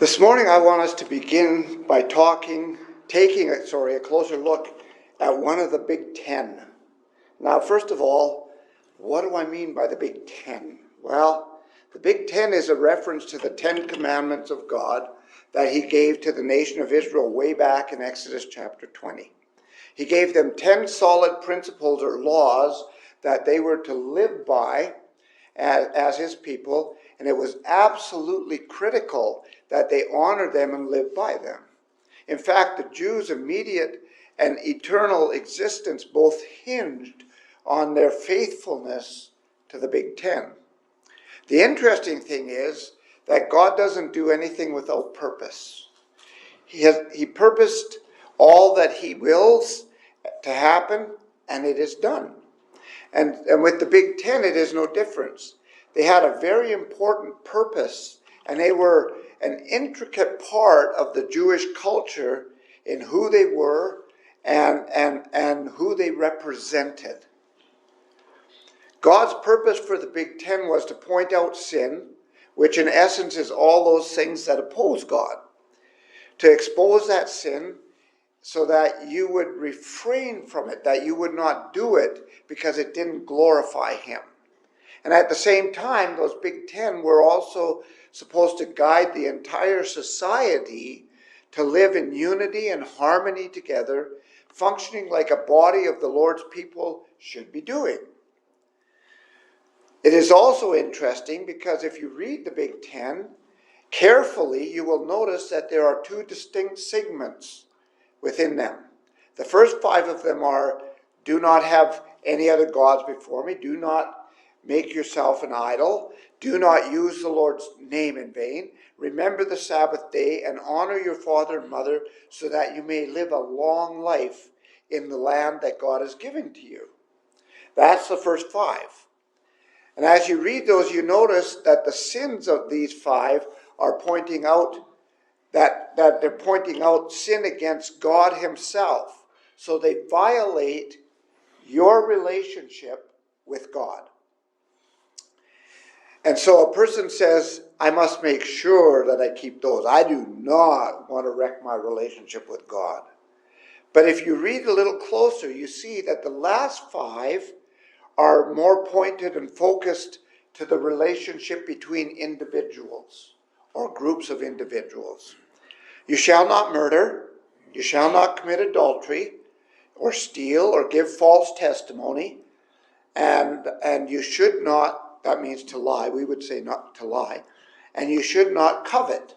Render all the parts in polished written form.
This morning I want us to begin by taking a closer look at one of the Big Ten. Now, first of all, what do I mean by the Big Ten? Well, the Big Ten is a reference to the 10 commandments of God that he gave to the nation of Israel way back in Exodus chapter 20. He gave them 10 solid principles or laws that they were to live by as his people, and it was absolutely critical that they honor them and live by them. In fact, the Jews' immediate and eternal existence both hinged on their faithfulness to the Big Ten. The interesting thing is that God doesn't do anything without purpose. He purposed all that he wills to happen, and it is done. And with the Big Ten, it is no difference. They had a very important purpose, and they were an intricate part of the Jewish culture in who they were and who they represented. God's purpose for the Big Ten was to point out sin, which in essence is all those things that oppose God, to expose that sin so that you would refrain from it, that you would not do it because it didn't glorify him. And at the same time, those Big Ten were also supposed to guide the entire society to live in unity and harmony together, functioning like a body of the Lord's people should be doing. It is also interesting because if you read the Big Ten carefully, you will notice that there are two distinct segments within them. The first 5 of them are, do not have any other gods before me, do not make yourself an idol, do not use the Lord's name in vain, remember the Sabbath day, and honor your father and mother so that you may live a long life in the land that God has given to you. That's the first 5. And as you read those, you notice that the sins of these 5 are pointing out that they're pointing out sin against God himself. So they violate your relationship with God. And so a person says, I must make sure that I keep those. I do not want to wreck my relationship with God. But if you read a little closer, you see that the last 5 are more pointed and focused to the relationship between individuals or groups of individuals. You shall not murder, you shall not commit adultery, or steal, or give false testimony, and you should not, that means to lie, we would say not to lie, and you should not covet.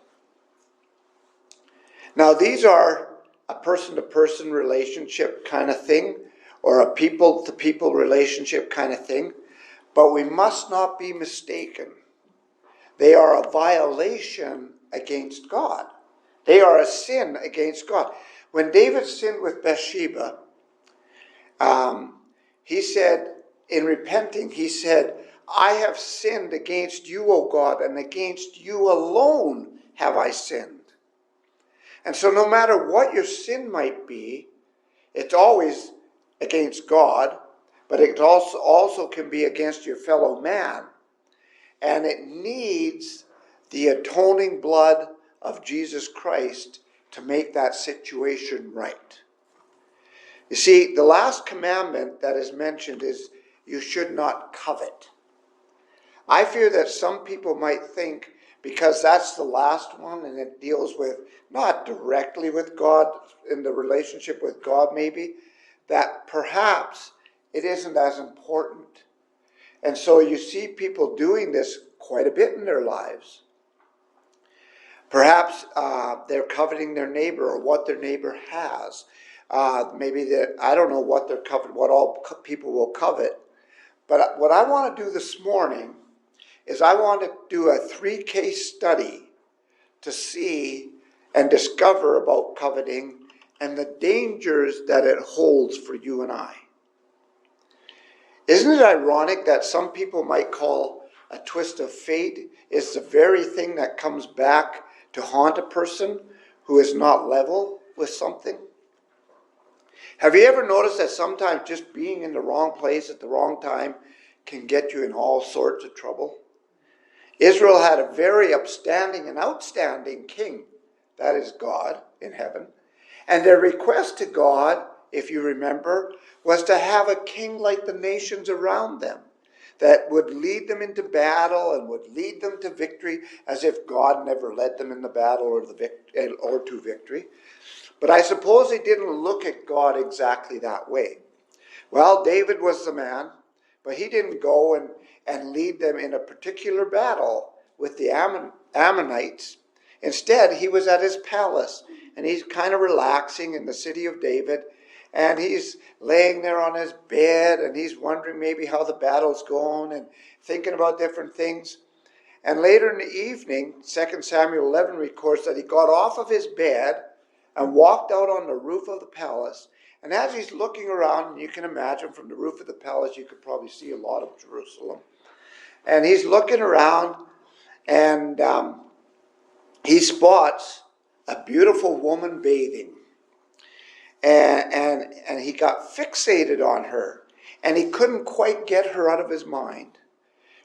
Now these are a person-to-person relationship kind of thing, or a people-to-people relationship kind of thing, but we must not be mistaken. They are a violation against God. They are a sin against God. When David sinned with Bathsheba, he said, in repenting, he said, I have sinned against you, O God, and against you alone have I sinned. And so no matter what your sin might be, it's always against God, but it also can be against your fellow man. And it needs the atoning blood of Jesus Christ to make that situation right. You see, the last commandment that is mentioned is you should not covet. I fear that some people might think, because that's the last one and it deals with not directly with God, in the relationship with God maybe, that perhaps it isn't as important. And so you see people doing this quite a bit in their lives. Perhaps they're coveting their neighbor or what their neighbor has. Maybe I don't know what they're coveting, what all people will covet. But what I want to do this morning is I want to do a 3-case study to see and discover about coveting and the dangers that it holds for you and I. Isn't it ironic that some people might call a twist of fate is the very thing that comes back to haunt a person who is not level with something? Have you ever noticed that sometimes just being in the wrong place at the wrong time can get you in all sorts of trouble? Israel had a very upstanding and outstanding king, that is God in heaven. And their request to God, if you remember, was to have a king like the nations around them, that would lead them into battle and would lead them to victory, as if God never led them in the battle or to victory. But I suppose they didn't look at God exactly that way. Well, David was the man, but he didn't go and lead them in a particular battle with the Ammonites. Instead, he was at his palace, and he's kind of relaxing in the city of David, and he's laying there on his bed, and he's wondering maybe how the battle's going and thinking about different things. And later in the evening, 2 Samuel 11 records that he got off of his bed and walked out on the roof of the palace. And as he's looking around, and you can imagine from the roof of the palace, you could probably see a lot of Jerusalem. And he's looking around, and he spots a beautiful woman bathing. And he got fixated on her. And he couldn't quite get her out of his mind.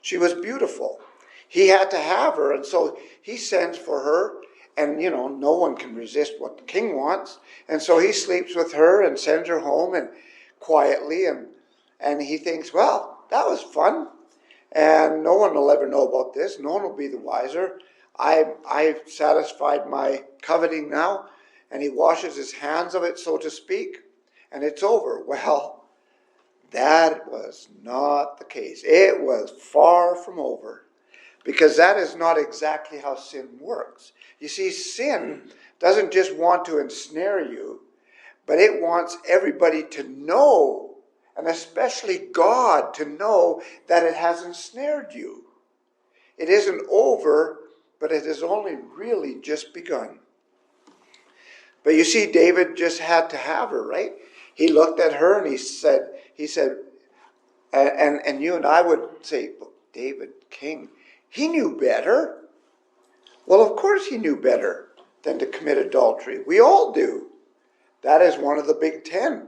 She was beautiful. He had to have her, and so he sends for her. And, no one can resist what the king wants. And so he sleeps with her and sends her home and quietly. And he thinks, well, that was fun. And no one will ever know about this. No one will be the wiser. I've satisfied my coveting now. And he washes his hands of it, so to speak. And it's over. Well, that was not the case. It was far from over. Because that is not exactly how sin works. You see, sin doesn't just want to ensnare you, but it wants everybody to know, and especially God to know, that it has ensnared you. It isn't over, but it has only really just begun. But you see, David just had to have her, right? He looked at her and he said, and you and I would say, well, David, king, he knew better. Well, of course he knew better than to commit adultery. We all do. That is one of the big 10.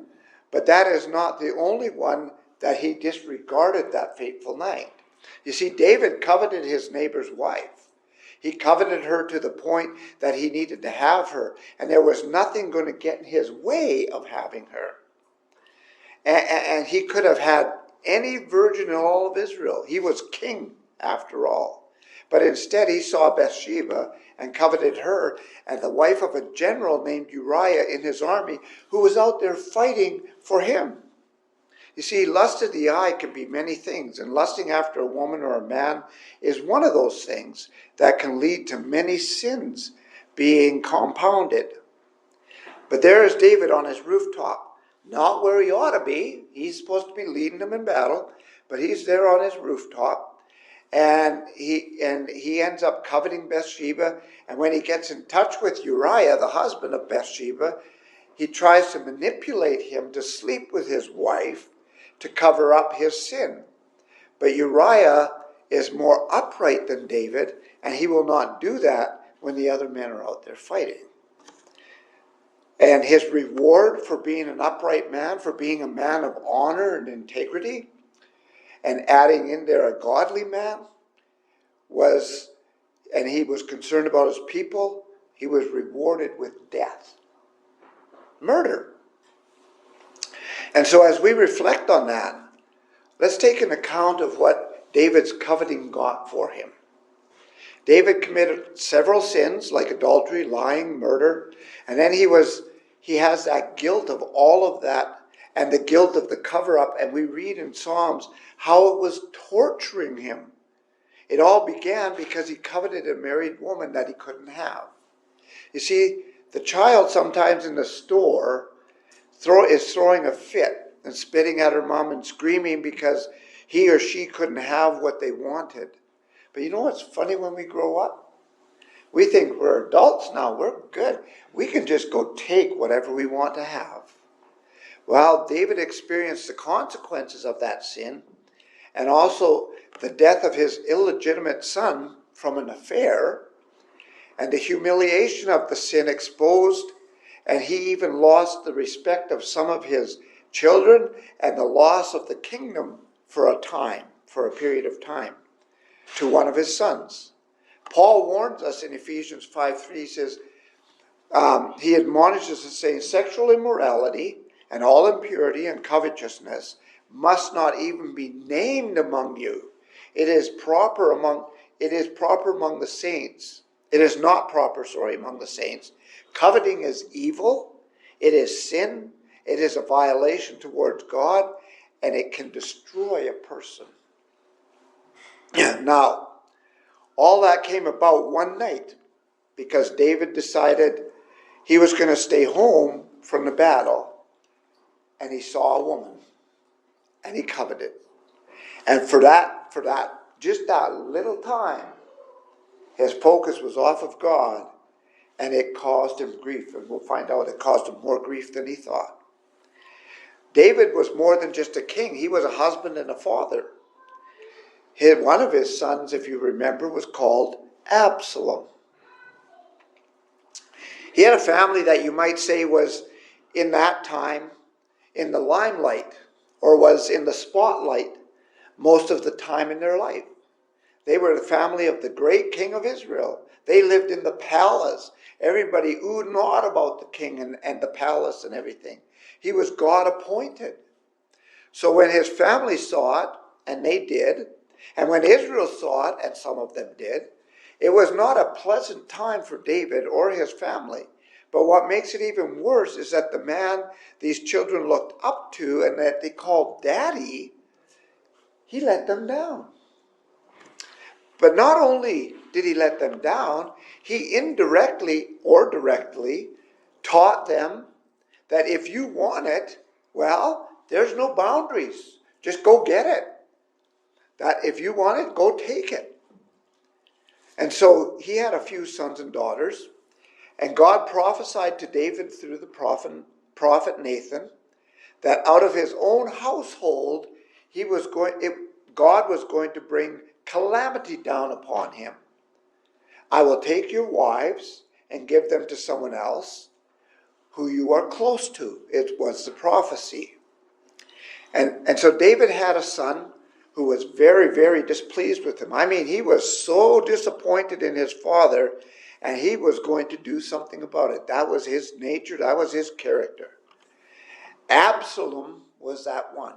But that is not the only one that he disregarded that fateful night. You see, David coveted his neighbor's wife. He coveted her to the point that he needed to have her. And there was nothing going to get in his way of having her. And he could have had any virgin in all of Israel. He was king, after all. But instead he saw Bathsheba and coveted her, and the wife of a general named Uriah in his army, who was out there fighting for him. You see, lust of the eye can be many things, and lusting after a woman or a man is one of those things that can lead to many sins being compounded. But there is David on his rooftop, not where he ought to be. He's supposed to be leading them in battle, but he's there on his rooftop. And he ends up coveting Bathsheba. And when he gets in touch with Uriah, the husband of Bathsheba, he tries to manipulate him to sleep with his wife to cover up his sin. But Uriah is more upright than David, and he will not do that when the other men are out there fighting. And his reward for being an upright man, for being a man of honor and integrity, and adding in there a godly man, and he was concerned about his people, he was rewarded with death. Murder. And so as we reflect on that, let's take an account of what David's coveting got for him. David committed several sins like adultery, lying, murder, and then he has that guilt of all of that and the guilt of the cover-up. And we read in Psalms how it was torturing him. It all began because he coveted a married woman that he couldn't have. You see, the child sometimes in the store is throwing a fit and spitting at her mom and screaming because he or she couldn't have what they wanted. But you know what's funny when we grow up? We think we're adults now, we're good. We can just go take whatever we want to have. Well, David experienced the consequences of that sin, and also the death of his illegitimate son from an affair, and the humiliation of the sin exposed, and he even lost the respect of some of his children, and the loss of the kingdom for a period of time. to one of his sons. Paul warns us in Ephesians 5:3, he says, he admonishes us saying, sexual immorality and all impurity and covetousness must not even be named among you. It is proper among the saints. It is not proper, among the saints. Coveting is evil. It is sin. It is a violation towards God, and it can destroy a person. Now, all that came about one night because David decided he was going to stay home from the battle, and he saw a woman, and he coveted. And for that, just that little time, his focus was off of God, and it caused him grief. And we'll find out it caused him more grief than he thought. David was more than just a king. He was a husband and a father. One of his sons, if you remember, was called Absalom. He had a family that you might say was, in that time, in the limelight, or was in the spotlight most of the time in their life. They were the family of the great king of Israel. They lived in the palace. Everybody oohed and awed about the king and the palace and everything. He was God appointed. So when his family saw it, and they did, and when Israel saw it, and some of them did, it was not a pleasant time for David or his family. But what makes it even worse is that the man these children looked up to and that they called daddy, he let them down. But not only did he let them down, he indirectly or directly taught them that if you want it, well, there's no boundaries. Just go get it. That if you want it, go take it. And so he had a few sons and daughters, and God prophesied to David through the prophet Nathan that out of his own household, God was going to bring calamity down upon him. I will take your wives and give them to someone else who you are close to. It was the prophecy. And so David had a son who was very, very displeased with him. I mean, he was so disappointed in his father, and he was going to do something about it. That was his nature. That was his character. Absalom was that one.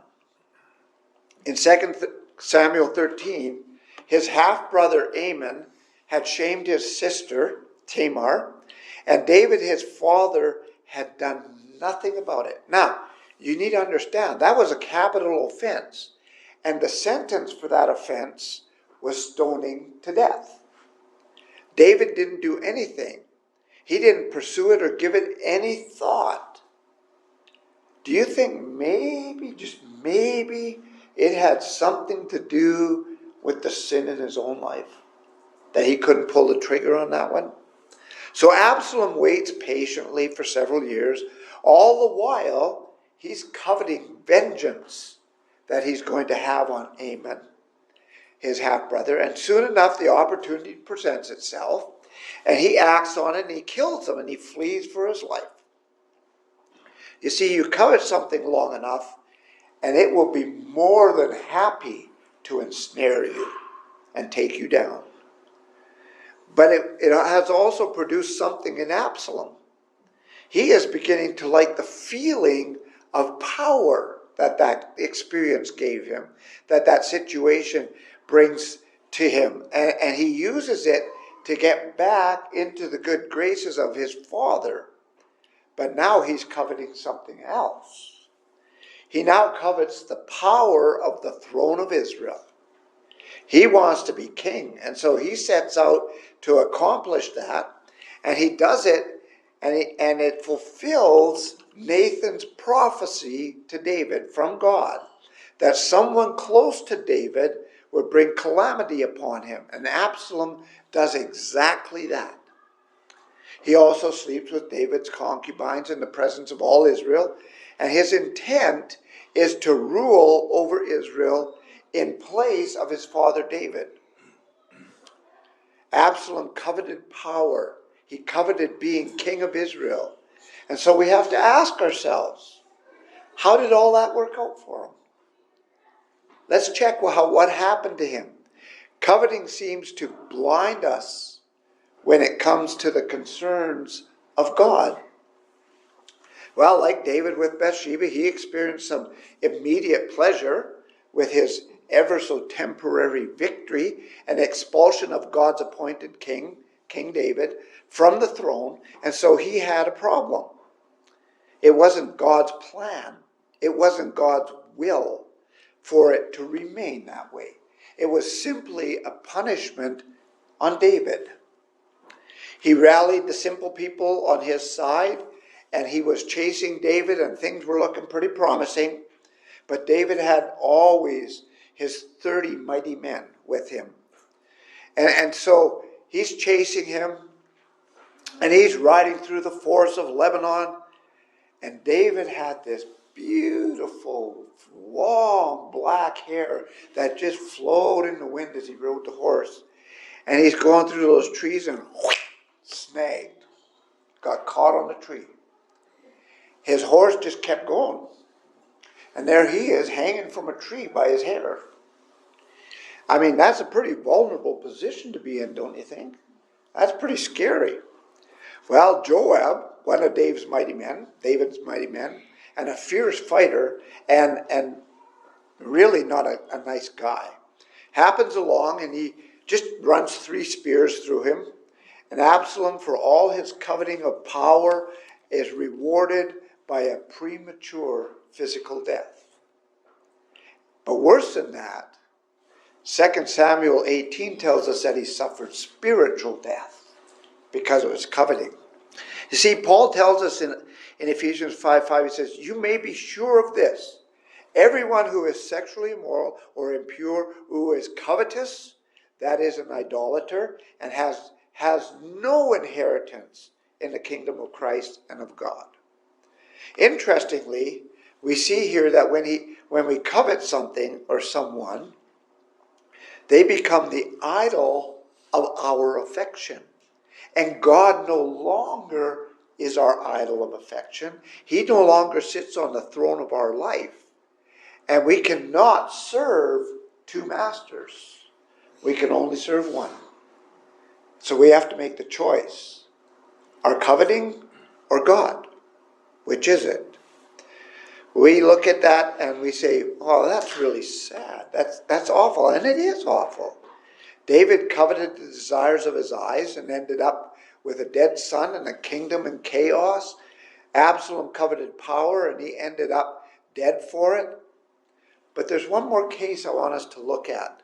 In 2 Samuel 13, his half-brother Amon had shamed his sister, Tamar, and David, his father, had done nothing about it. Now, you need to understand, that was a capital offense, and the sentence for that offense was stoning to death. David didn't do anything. He didn't pursue it or give it any thought. Do you think maybe, just maybe, it had something to do with the sin in his own life? That he couldn't pull the trigger on that one? So Absalom waits patiently for several years. All the while, he's coveting vengeance that he's going to have on Amon, his half-brother. And soon enough, the opportunity presents itself, and he acts on it, and he kills him, and he flees for his life. You see, you covet something long enough, and it will be more than happy to ensnare you and take you down. But it has also produced something in Absalom. He is beginning to like the feeling of power that experience gave him, that situation brings to him. And he uses it to get back into the good graces of his father. But now he's coveting something else. He now covets the power of the throne of Israel. He wants to be king, and so he sets out to accomplish that, and he does it, and it fulfills Nathan's prophecy to David from God, that someone close to David would bring calamity upon him, and Absalom does exactly that. He also sleeps with David's concubines in the presence of all Israel, and his intent is to rule over Israel in place of his father David. Absalom coveted power. He coveted being king of Israel. And so we have to ask ourselves, how did all that work out for him? Let's check what happened to him. Coveting seems to blind us when it comes to the concerns of God. Well, like David with Bathsheba, he experienced some immediate pleasure with his ever so temporary victory and expulsion of God's appointed king, King David, from the throne, and so he had a problem. It wasn't God's plan. It wasn't God's will for it to remain that way. It was simply a punishment on David. He rallied the simple people on his side, and he was chasing David, and things were looking pretty promising. But David had always his 30 mighty men with him. And so he's chasing him, and he's riding through the forests of Lebanon. And David had this beautiful, long black hair that just flowed in the wind as he rode the horse. And he's going through those trees and snagged, got caught on the tree. His horse just kept going. And there he is, hanging from a tree by his hair. I mean, that's a pretty vulnerable position to be in, don't you think? That's pretty scary. Well, Joab, one of David's mighty men, and a fierce fighter, and really not a nice guy, happens along, and he just runs 3 spears through him. And Absalom, for all his coveting of power, is rewarded by a premature physical death. But worse than that, 2 Samuel 18 tells us that he suffered spiritual death because of his coveting. You see, Paul tells us in Ephesians 5:5, he says, "You may be sure of this. Everyone who is sexually immoral or impure, who is covetous, that is an idolater, and has no inheritance in the kingdom of Christ and of God." Interestingly, we see here that when we covet something or someone, they become the idol of our affection. And God no longer is our idol of affection. He no longer sits on the throne of our life. And we cannot serve 2 masters. We can only serve one. So we have to make the choice. Our coveting or God? Which is it? We look at that and we say, oh, that's really sad. That's awful. And it is awful. David coveted the desires of his eyes and ended up with a dead son and a kingdom in chaos. Absalom coveted power and he ended up dead for it. But there's one more case I want us to look at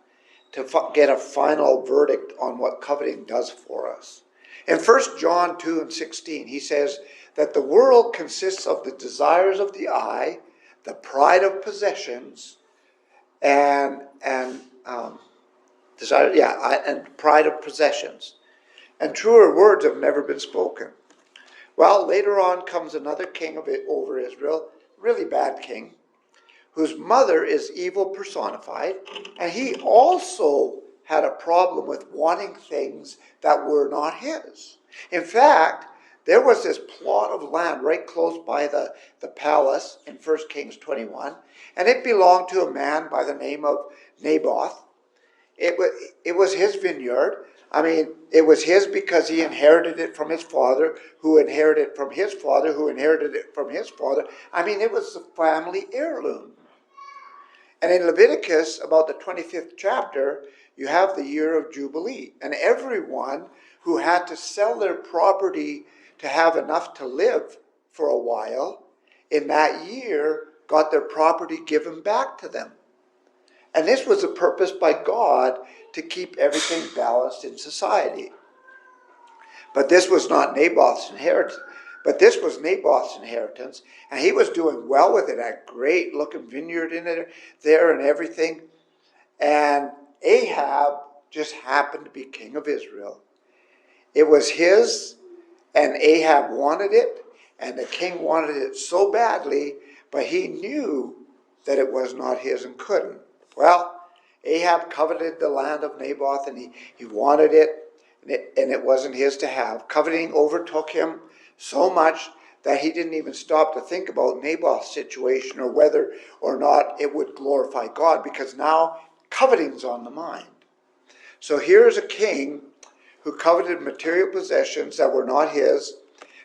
to get a final verdict on what coveting does for us. In 1 John 2:16, he says that the world consists of the desires of the eye, the pride of possessions, and pride of possessions. And truer words have never been spoken. Well, later on comes another king over Israel, really bad king, whose mother is evil personified, and he also had a problem with wanting things that were not his. In fact, there was this plot of land right close by the palace in 1 Kings 21, and it belonged to a man by the name of Naboth. It was his vineyard. I mean, it was his because he inherited it from his father, who inherited it from his father, who inherited it from his father. I mean, it was the family heirloom. And in Leviticus, about the 25th chapter, you have the year of Jubilee. And everyone who had to sell their property to have enough to live for a while, in that year, got their property given back to them. And this was a purpose by God to keep everything balanced in society. But this was not Naboth's inheritance. But this was Naboth's inheritance, and he was doing well with it. A great looking vineyard in it there and everything. And Ahab just happened to be king of Israel. It was his, and Ahab wanted it, and the king wanted it so badly, but he knew that it was not his and couldn't. Well, Ahab coveted the land of Naboth, and he wanted it, and it wasn't his to have. Coveting overtook him so much that he didn't even stop to think about Naboth's situation or whether or not it would glorify God, because now coveting's on the mind. So here's a king who coveted material possessions that were not his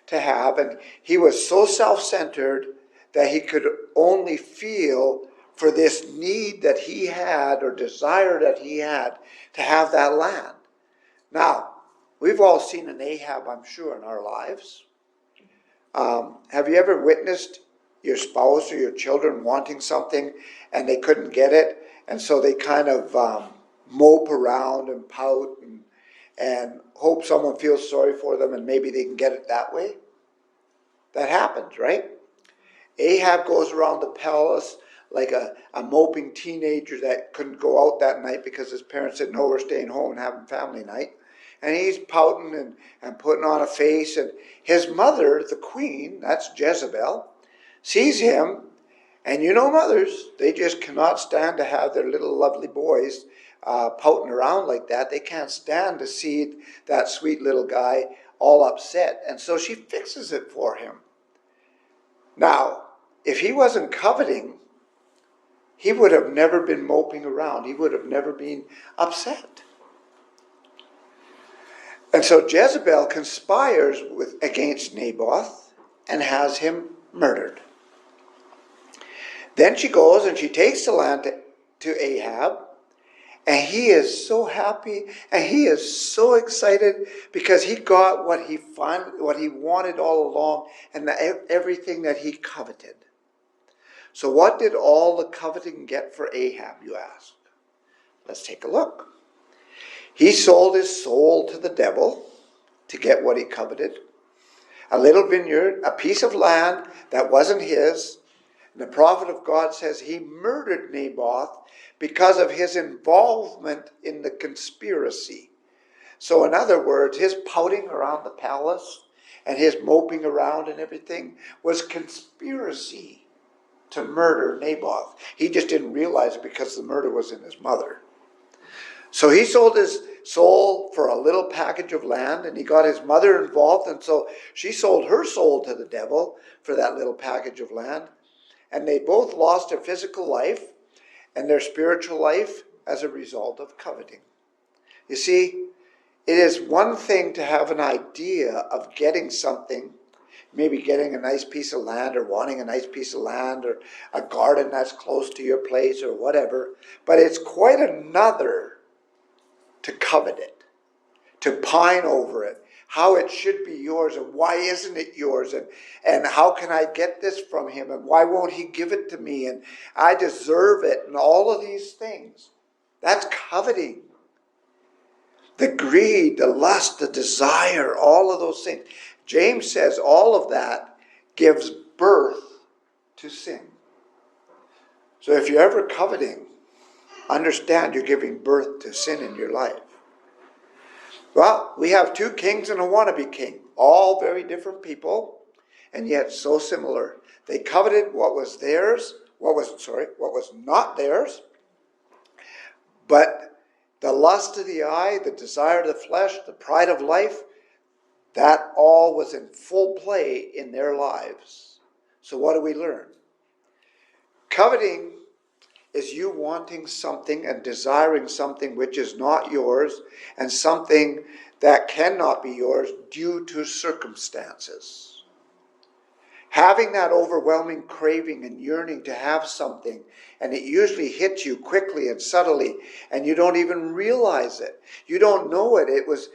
to have, and he was so self-centered that he could only feel for this need that he had or desire that he had to have that land. Now, we've all seen an Ahab, I'm sure, in our lives. Have you ever witnessed your spouse or your children wanting something and they couldn't get it, and so they kind of mope around and pout and hope someone feels sorry for them and maybe they can get it that way? That happens, right? Ahab goes around the palace like a moping teenager that couldn't go out that night because his parents said, no, we're staying home and having family night. And he's pouting and putting on a face. And his mother, the queen, that's Jezebel, sees him. And you know mothers, they just cannot stand to have their little lovely boys pouting around like that. They can't stand to see that sweet little guy all upset. And so she fixes it for him. Now, if he wasn't coveting, he would have never been moping around. He would have never been upset. And so Jezebel conspires against Naboth and has him murdered. Then she goes and she takes the land to Ahab, and he is so happy and he is so excited because he got what he wanted all along and everything that he coveted. So what did all the coveting get for Ahab, you ask? Let's take a look. He sold his soul to the devil to get what he coveted. A little vineyard, a piece of land that wasn't his. And the prophet of God says he murdered Naboth because of his involvement in the conspiracy. So in other words, his pouting around the palace and his moping around and everything was conspiracy to murder Naboth. He just didn't realize it because the murder was in his mother. So he sold his soul for a little package of land, and he got his mother involved, and so she sold her soul to the devil for that little package of land. And they both lost their physical life and their spiritual life as a result of coveting. You see, it is one thing to have an idea of getting something, maybe getting a nice piece of land or wanting a nice piece of land or a garden that's close to your place or whatever, but it's quite another to covet it, to pine over it, how it should be yours and why isn't it yours, and how can I get this from him and why won't he give it to me and I deserve it and all of these things. That's coveting. The greed, the lust, the desire, all of those things. James says all of that gives birth to sin. So if you're ever coveting, understand you're giving birth to sin in your life. Well, we have two kings and a wannabe king, all very different people, and yet so similar. They coveted what was theirs, what was not theirs, but the lust of the eye, the desire of the flesh, the pride of life, that all was in full play in their lives. So what do we learn? Coveting is you wanting something and desiring something which is not yours and something that cannot be yours due to circumstances. Having that overwhelming craving and yearning to have something, and it usually hits you quickly and subtly, and you don't even realize it. You don't know it. It was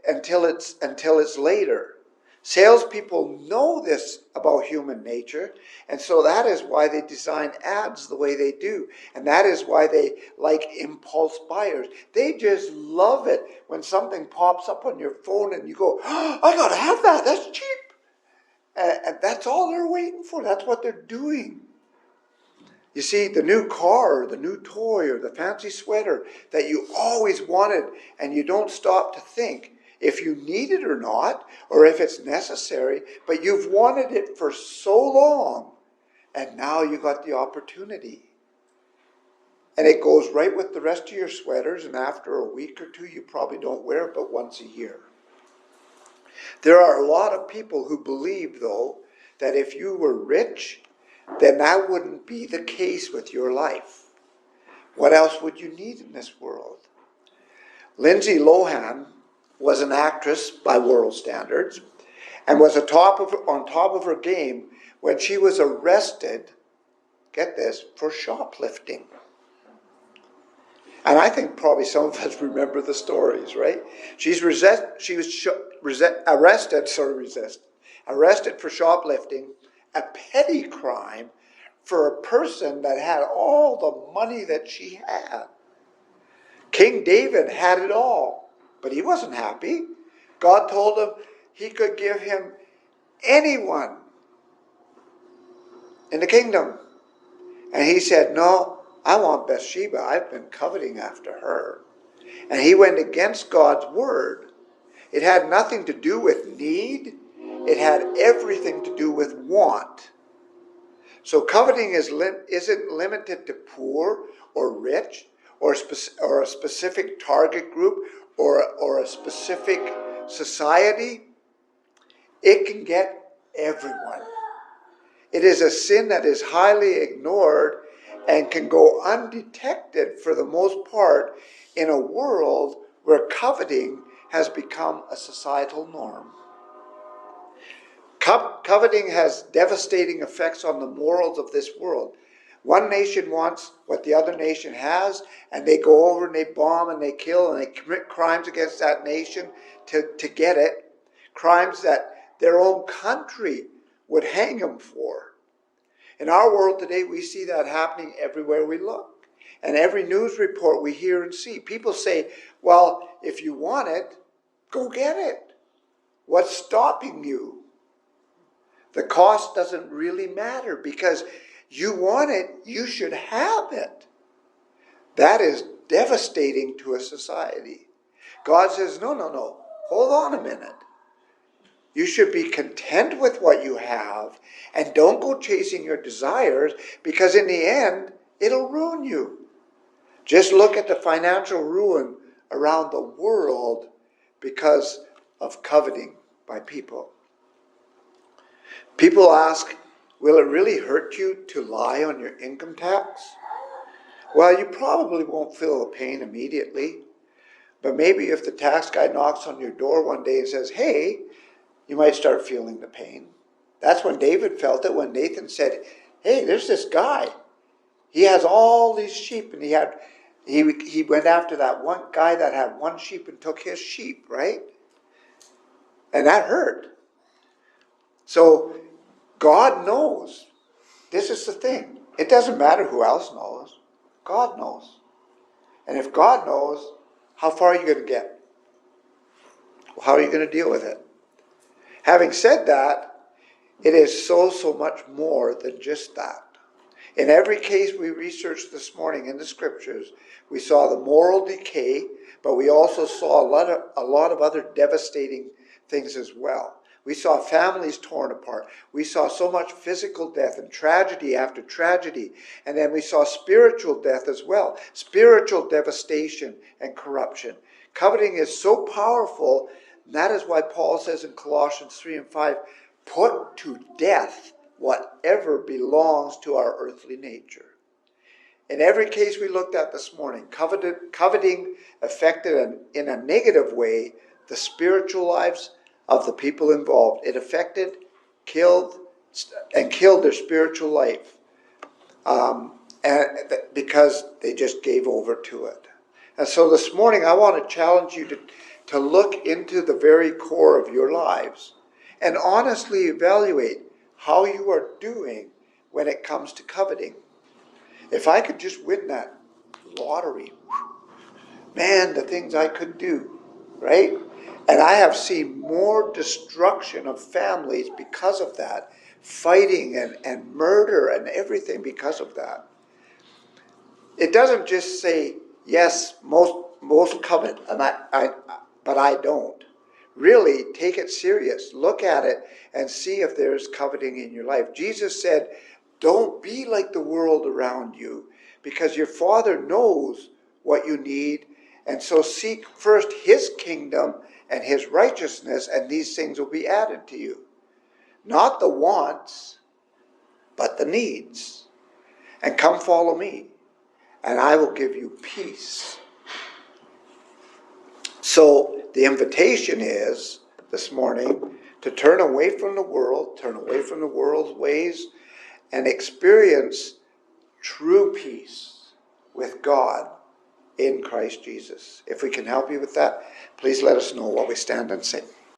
until it's later. Salespeople know this about human nature, and so that is why they design ads the way they do, and that is why they like impulse buyers. They just love it when something pops up on your phone and you go, oh, I gotta have that, that's cheap. And that's all they're waiting for. That's what they're doing. You see, the new car, or the new toy, or the fancy sweater that you always wanted, and you don't stop to think if you need it or not, or if it's necessary, but you've wanted it for so long, and now you got the opportunity. And it goes right with the rest of your sweaters, and after a week or two, you probably don't wear it but once a year. There are a lot of people who believe, though, that if you were rich, then that wouldn't be the case with your life. What else would you need in this world? Lindsay Lohan was an actress by world standards and was on top of her game when she was arrested, get this, for shoplifting. And I think probably some of us remember the stories, right? She was arrested for shoplifting, a petty crime for a person that had all the money that she had. King David had it all, but he wasn't happy. God told him he could give him anyone in the kingdom. And he said, no, I want Bathsheba. I've been coveting after her. And he went against God's word. It had nothing to do with need. It had everything to do with want. So coveting isn't limited to poor or rich or a specific target group or a specific society. It can get everyone. It is a sin that is highly ignored and can go undetected for the most part in a world where coveting has become a societal norm. Coveting has devastating effects on the morals of this world. One nation wants what the other nation has, and they go over and they bomb and they kill and they commit crimes against that nation to get it. Crimes that their own country would hang them for. In our world today, we see that happening everywhere we look. And every news report we hear and see, people say, well, if you want it, go get it. What's stopping you? The cost doesn't really matter because you want it, you should have it. That is devastating to a society. God says, no, hold on a minute. You should be content with what you have and don't go chasing your desires because in the end, it'll ruin you. Just look at the financial ruin around the world because of coveting by people. People ask, will it really hurt you to lie on your income tax? Well, you probably won't feel the pain immediately, but maybe if the tax guy knocks on your door one day and says, hey, you might start feeling the pain. That's when David felt it, when Nathan said, hey, there's this guy. He has all these sheep, and he went after that one guy that had one sheep and took his sheep, right? And that hurt. So God knows. This is the thing. It doesn't matter who else knows. God knows. And if God knows, how far are you going to get? How are you going to deal with it? Having said that, it is so much more than just that. In every case we researched this morning in the scriptures, we saw the moral decay, but we also saw a lot of other devastating things as well. We saw families torn apart. We saw so much physical death and tragedy after tragedy. And then we saw spiritual death as well. Spiritual devastation and corruption. Coveting is so powerful, and that is why Paul says in Colossians 3 and 5, put to death whatever belongs to our earthly nature. In every case we looked at this morning, coveting affected in a negative way the spiritual lives of the people involved. It affected, killed their spiritual life because they just gave over to it. And so this morning I want to challenge you to look into the very core of your lives and honestly evaluate how you are doing when it comes to coveting. If I could just win that lottery, man, the things I could do, right? And I have seen more destruction of families because of that, fighting and murder and everything because of that. It doesn't just say, yes, most covet, but I don't. Really, take it serious. Look at it and see if there's coveting in your life. Jesus said, don't be like the world around you, because your Father knows what you need. And so seek first his kingdom and his righteousness, and these things will be added to you. Not the wants, but the needs. And come follow me, and I will give you peace. So the invitation is, this morning, to turn away from the world, turn away from the world's ways, and experience true peace with God in Christ Jesus. If we can help you with that, please let us know while we stand and sing.